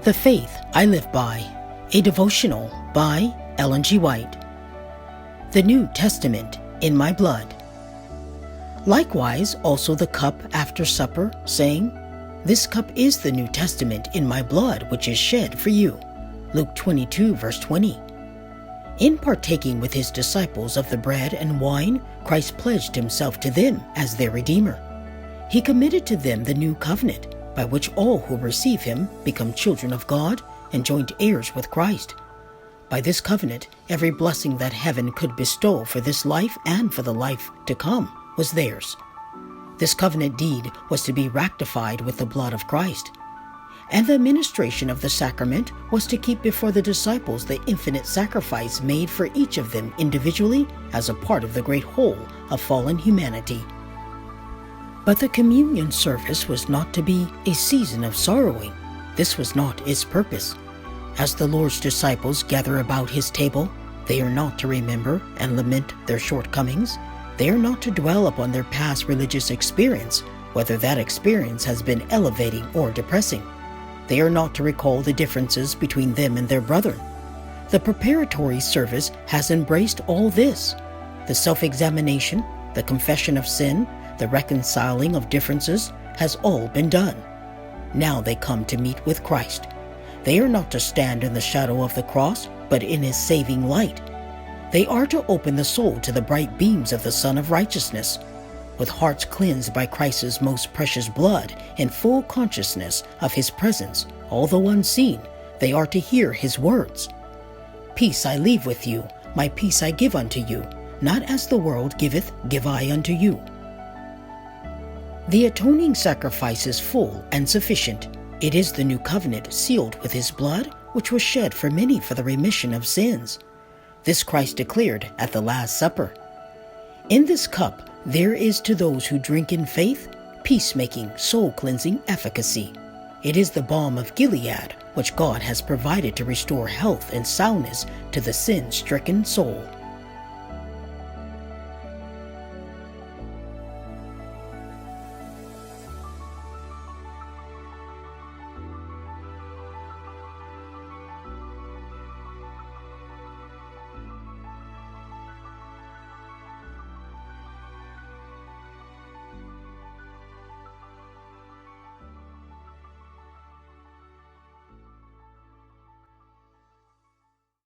The Faith I Live By, a devotional by Ellen G. White. The New Testament in my blood. Likewise also the cup after supper, saying, This cup is the New Testament in my blood, which is shed for you. Luke 22, verse 20. In partaking with his disciples of the bread and wine, Christ pledged himself to them as their Redeemer. He committed to them the new covenant, by which all who receive him become children of God and joint heirs with Christ. By this covenant, every blessing that heaven could bestow for this life and for the life to come was theirs. This covenant deed was to be ratified with the blood of Christ. And the administration of the sacrament was to keep before the disciples the infinite sacrifice made for each of them individually as a part of the great whole of fallen humanity. But the communion service was not to be a season of sorrowing. This was not its purpose. As the Lord's disciples gather about his table, they are not to remember and lament their shortcomings. They are not to dwell upon their past religious experience, whether that experience has been elevating or depressing. They are not to recall the differences between them and their brethren. The preparatory service has embraced all this: the self-examination, the confession of sin, the reconciling of differences has all been done. Now they come to meet with Christ. They are not to stand in the shadow of the cross, but in his saving light. They are to open the soul to the bright beams of the Sun of Righteousness. With hearts cleansed by Christ's most precious blood and full consciousness of his presence, although unseen, they are to hear his words. Peace I leave with you, my peace I give unto you, not as the world giveth, give I unto you. The atoning sacrifice is full and sufficient. It is the new covenant sealed with his blood, which was shed for many for the remission of sins. This Christ declared at the Last Supper. In this cup there is to those who drink in faith, peacemaking, soul-cleansing efficacy. It is the balm of Gilead, which God has provided to restore health and soundness to the sin-stricken soul.